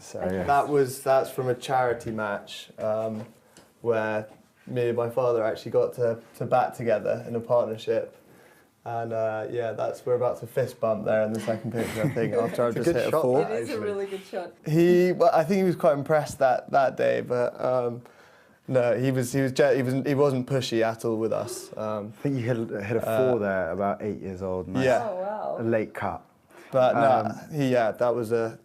So, Okay. yeah. That's from a charity match where me and my father actually got to bat together in a partnership. And yeah, we're about to fist bump there in the second picture, I think, after I've just hit a four. It is a really good shot. Well, I think he was quite impressed that day, but no, he wasn't pushy at all with us. I think you hit a four there, about 8 years old. Nice. Yeah. Oh, wow. A late cut. But no,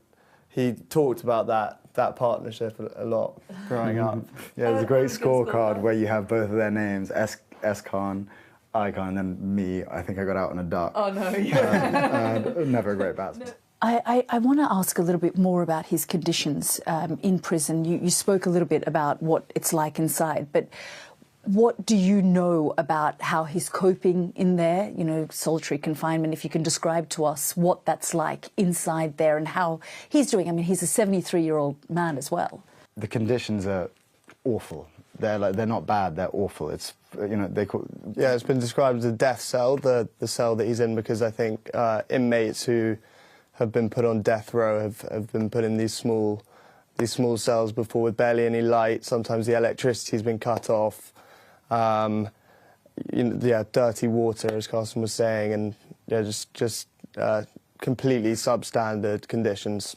he talked about that partnership a lot growing up. Yeah, there's a great scorecard where you have both of their names, S. Khan, I. Khan, and then me. I think I got out on a duck. Oh, no. Never a great batsman. I want to ask a little bit more about his conditions in prison. You spoke a little bit about what it's like inside, but what do you know about how he's coping in there, you know, solitary confinement? If you can describe to us what that's like inside there and how he's doing. I mean, he's a 73-year-old man as well. The conditions are awful. They're not bad, they're awful. It's, you know, Yeah, it's been described as a death cell, the cell that he's in, because I think inmates who have been put on death row have been put in these small cells before with barely any light. Sometimes the electricity's been cut off. Dirty water, as Carson was saying, and yeah, just completely substandard conditions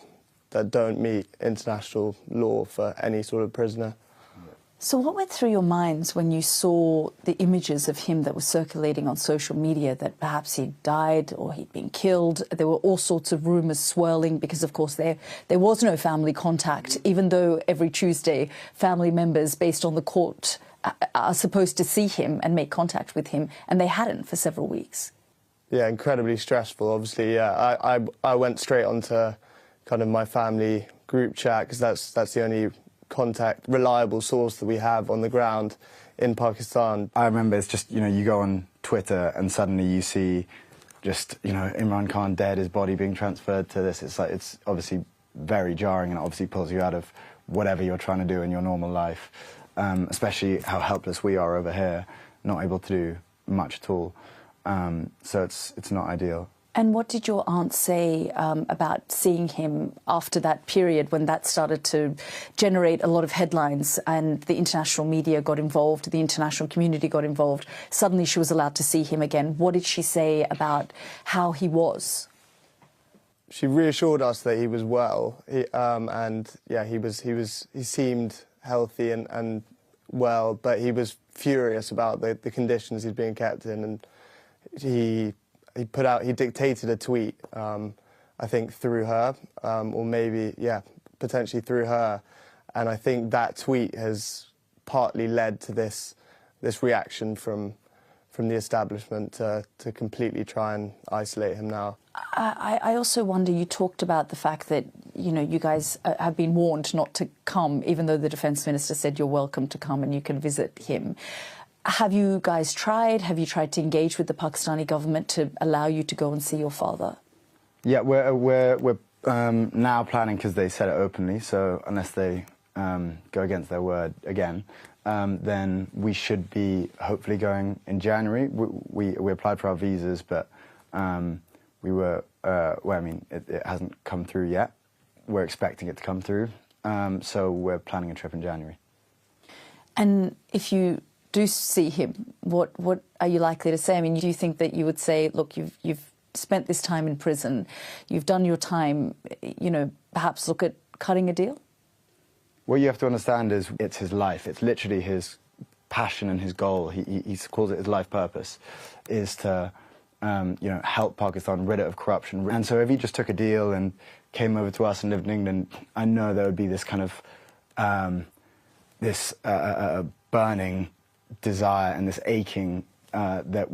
that don't meet international law for any sort of prisoner. So what went through your minds when you saw the images of him that were circulating on social media, that perhaps he'd died or he'd been killed? There were all sorts of rumours swirling because, of course, there was no family contact, even though every Tuesday family members, based on the court, are supposed to see him and make contact with him, and they hadn't for several weeks. Yeah, incredibly stressful, obviously. Yeah, I went straight onto kind of my family group chat, because that's the only reliable source that we have on the ground in Pakistan. I remember it's just, you know, you go on Twitter and suddenly you see just, you know, Imran Khan dead, his body being transferred to this. It's like, it's obviously very jarring, and it obviously pulls you out of whatever you're trying to do in your normal life, especially how helpless we are over here, not able to do much at all. So it's not ideal. And what did your aunt say about seeing him after that period when that started to generate a lot of headlines and the international media got involved, the international community got involved? Suddenly she was allowed to see him again. What did she say about how he was? She reassured us that he was well, and yeah, he seemed healthy and well, but he was furious about the conditions he's being kept in, and he dictated a tweet, I think through her, or maybe, yeah, potentially through her. And I think that tweet has partly led to this reaction from the establishment to completely try and isolate him now. I also wonder, you talked about the fact that, you know, you guys have been warned not to come, even though the Defence Minister said you're welcome to come and you can visit him. Have you guys tried? Have you tried to engage with the Pakistani government to allow you to go and see your father? Yeah, we're now planning, because they said it openly, so unless they go against their word again, then we should be hopefully going in January. We applied for our visas, but it hasn't come through yet. We're expecting it to come through, so we're planning a trip in January. And if you do see him, what are you likely to say? I mean, do you think that you would say, look, you've spent this time in prison, you've done your time, you know, perhaps look at cutting a deal? What you have to understand is it's his life. It's literally his passion and his goal. He calls it his life purpose, is to you know, help Pakistan rid it of corruption. And so if he just took a deal and came over to us and lived in England, I know there would be this kind of burning desire and this aching that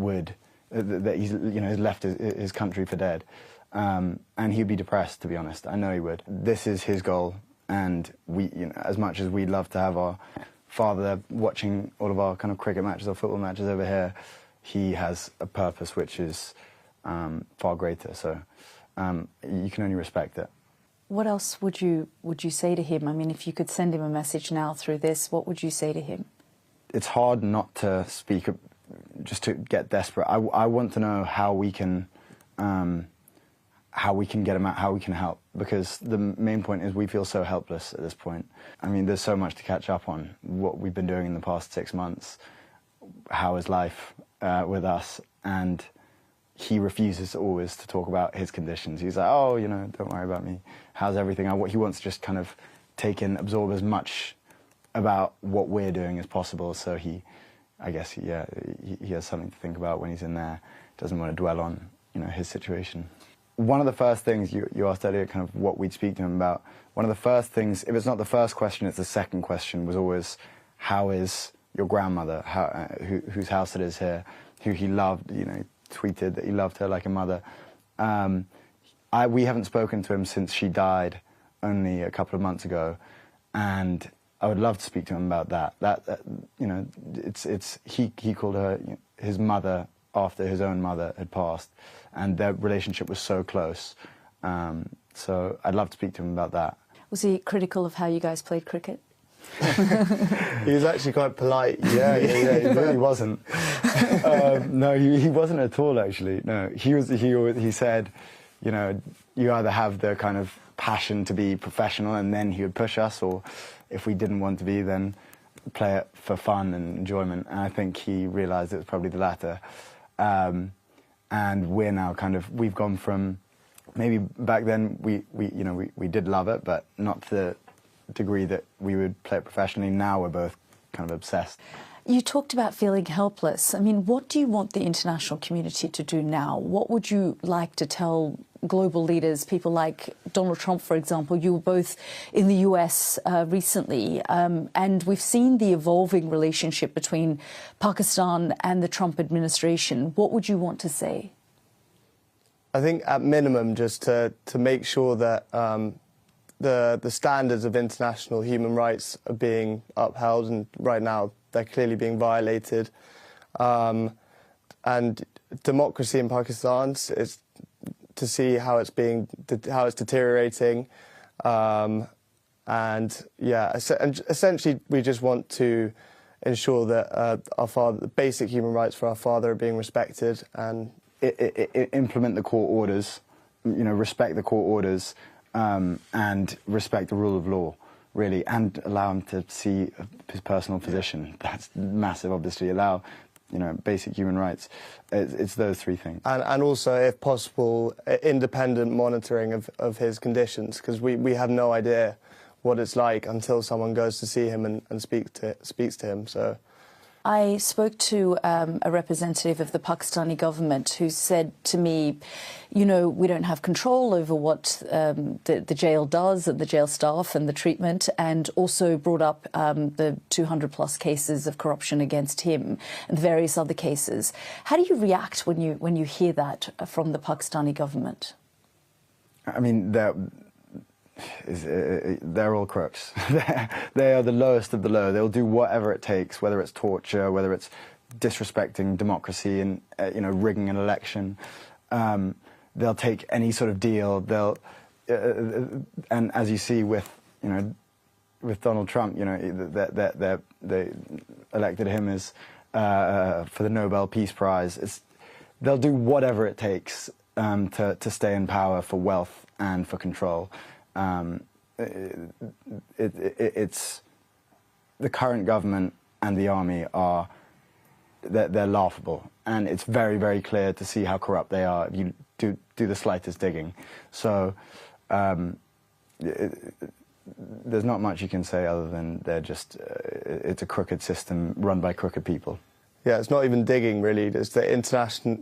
he's, you know, has left his country for dead, and he'd be depressed, to be honest. I know he would. This is his goal, and we, you know, as much as we'd love to have our father there watching all of our kind of cricket matches or football matches over here, he has a purpose which is far greater. So you can only respect it. What else would you say to him? I mean, if you could send him a message now through this, what would you say to him? It's hard not to speak, just to get desperate. I want to know how we can how we can get him out, how we can help, because the main point is we feel so helpless at this point. I mean, there's so much to catch up on, what we've been doing in the past 6 months, how is life with us, and he refuses always to talk about his conditions. He's like, oh, you know, don't worry about me, how's everything? He wants to just kind of take in, absorb as much about what we're doing as possible, so I guess he has something to think about when he's in there, doesn't want to dwell on, you know, his situation. One of the first things you asked earlier, kind of what we'd speak to him about, one of the first things, if it's not the first question, it's the second question, was always, how is your grandmother, whose house it is here, who he loved, you know, tweeted that he loved her like a mother. We haven't spoken to him since she died only a couple of months ago, and I would love to speak to him about that. You know, he called her his mother after his own mother had passed, and their relationship was so close. So I'd love to speak to him about that. Was he critical of how you guys played cricket? He was actually quite polite. Yeah, he really wasn't. No, he wasn't at all, actually. No, he said, you know, you either have the kind of passion to be professional and then he would push us, or if we didn't want to be, then play it for fun and enjoyment. And I think he realised it was probably the latter. And we're now we've gone from, maybe back then we did love it, but not to the degree that we would play it professionally. Now we're both kind of obsessed. You talked about feeling helpless. I mean, what do you want the international community to do now? What would you like to tell global leaders, people like Donald Trump, for example? You were both in the US recently, and we've seen the evolving relationship between Pakistan and the Trump administration. What would you want to say? I think at minimum just to make sure that the standards of international human rights are being upheld, and right now they're clearly being violated. And democracy in Pakistan is to see how it's deteriorating, and yeah, essentially we just want to ensure that the basic human rights for our father are being respected, and implement the court orders, you know, respect the court orders, and respect the rule of law, really, and allow him to see his personal physician. That's massive, obviously. Allow, you know, basic human rights. It's those three things. And also, if possible, independent monitoring of his conditions, because we have no idea what it's like until someone goes to see him and speaks to him. So I spoke to a representative of the Pakistani government who said to me, you know, we don't have control over what the jail does and the jail staff and the treatment, and also brought up the 200+ cases of corruption against him and various other cases. How do you react when you hear that from the Pakistani government? I mean, they're all crooks. They are the lowest of the low. They'll do whatever it takes, whether it's torture, whether it's disrespecting democracy and you know, rigging an election. They'll take any sort of deal. They'll and as you see with, you know, with Donald Trump, you know, they elected him as for the Nobel Peace Prize. They'll do whatever it takes to stay in power for wealth and for control. It's the current government and the army they're laughable, and it's very, very clear to see how corrupt they are if you do the slightest digging. So there's not much you can say other than they're just it's a crooked system run by crooked people. Yeah, it's not even digging really. It's the international.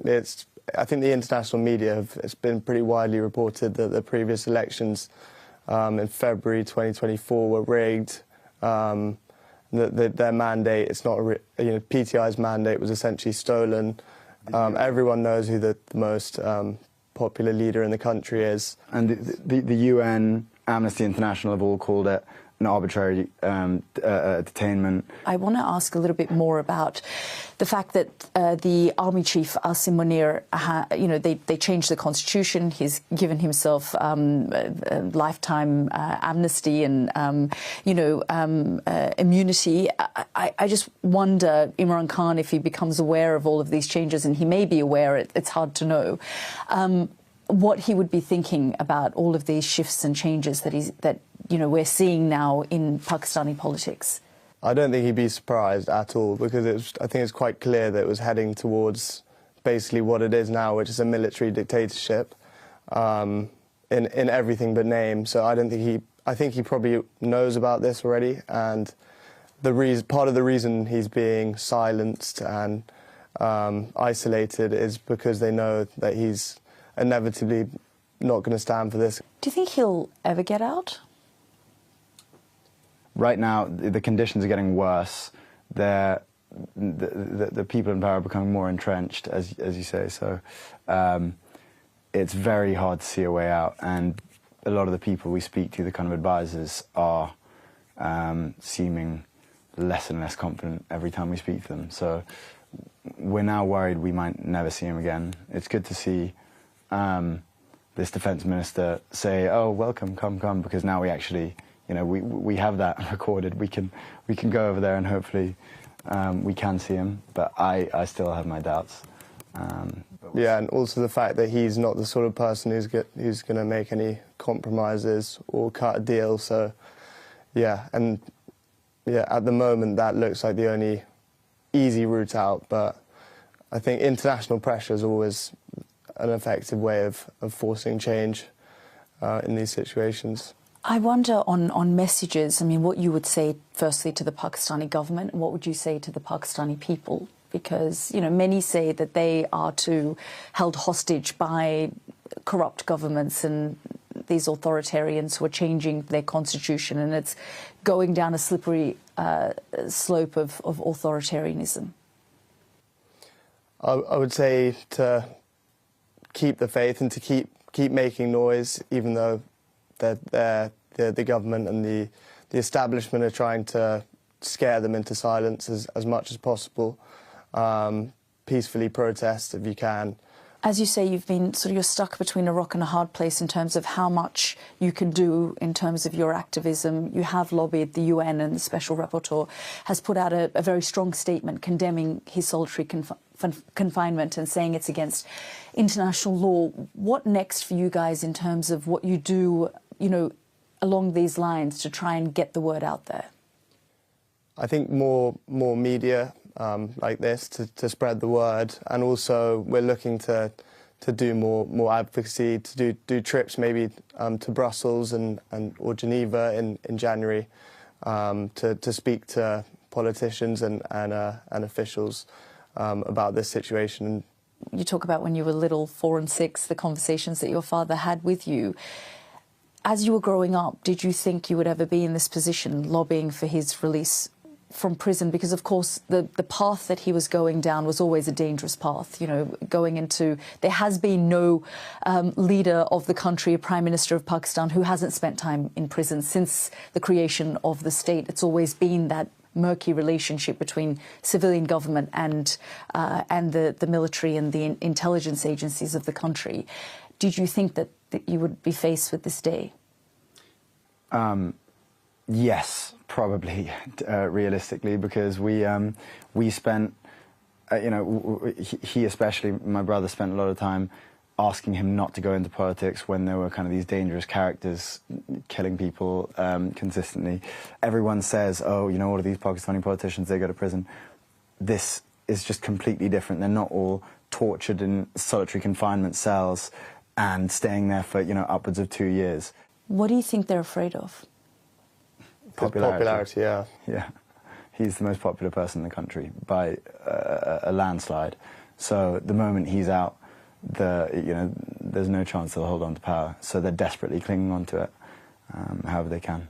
I think the international media it's been pretty widely reported that the previous elections in February 2024 were rigged. Their mandate, it's not PTI's mandate was essentially stolen. Everyone knows who the most popular leader in the country is. And the UN, Amnesty International have all called it an arbitrary detainment. I want to ask a little bit more about the fact that the army chief, Asim Munir, you know, they changed the constitution. He's given himself a lifetime amnesty and, you know, immunity. I just wonder, Imran Khan, if he becomes aware of all of these changes, and he may be aware, it's hard to know. what he would be thinking about all of these shifts and changes that we're seeing now in Pakistani politics? I don't think he'd be surprised at all, because I think it's quite clear that it was heading towards basically what it is now, which is a military dictatorship in everything but name. So I think he probably knows about this already, and part of the reason he's being silenced and isolated is because they know that he's inevitably not going to stand for this. Do you think he'll ever get out? Right now, the conditions are getting worse. The people in power are becoming more entrenched, as you say. So it's very hard to see a way out. And a lot of the people we speak to, the kind of advisors, are seeming less and less confident every time we speak to them. So we're now worried we might never see him again. It's good to see this defence minister say, "Oh, welcome, come," because now we actually, we have that recorded. We can go over there and hopefully we can see him. But I still have my doubts. Yeah, and also the fact that he's not the sort of person who's going to make any compromises or cut a deal. So, yeah, at the moment that looks like the only easy route out. But I think international pressure is always an effective way of forcing change in these situations. I wonder on messages, what you would say firstly to the Pakistani government, and what would you say to the Pakistani people? Because, many say that they are too held hostage by corrupt governments and these authoritarians who are changing their constitution, and it's going down a slippery slope of authoritarianism. I would say to keep the faith and to keep making noise, even though the government and the establishment are trying to scare them into silence as much as possible. Peacefully protest if you can. As you say, you're stuck between a rock and a hard place in terms of how much you can do in terms of your activism. You have lobbied the UN, and the Special Rapporteur has put out a very strong statement condemning his solitary confinement and saying it's against international law. What next for you guys in terms of what you do, along these lines to try and get the word out there? I think more media like this to spread the word, and also we're looking to do more advocacy, to do trips maybe to Brussels or Geneva in January to speak to politicians and officials about this situation. You talk about when you were little, 4 and 6, the conversations that your father had with you. As you were growing up, did you think you would ever be in this position, lobbying for his release from prison? Because, of course, the path that he was going down was always a dangerous path, there has been no leader of the country, a Prime Minister of Pakistan, who hasn't spent time in prison since the creation of the state. It's always been that murky relationship between civilian government and the military and the intelligence agencies of the country. Did you think that you would be faced with this day? Yes, probably, realistically, because we spent, he especially, my brother, spent a lot of time asking him not to go into politics when there were kind of these dangerous characters killing people consistently. Everyone says, oh, all of these Pakistani politicians, they go to prison. This is just completely different. They're not all tortured in solitary confinement cells and staying there for, upwards of 2 years. What do you think they're afraid of? Popularity, yeah. Yeah. He's the most popular person in the country by a landslide. So the moment he's out, there's no chance they'll hold on to power. So they're desperately clinging on to it, however they can.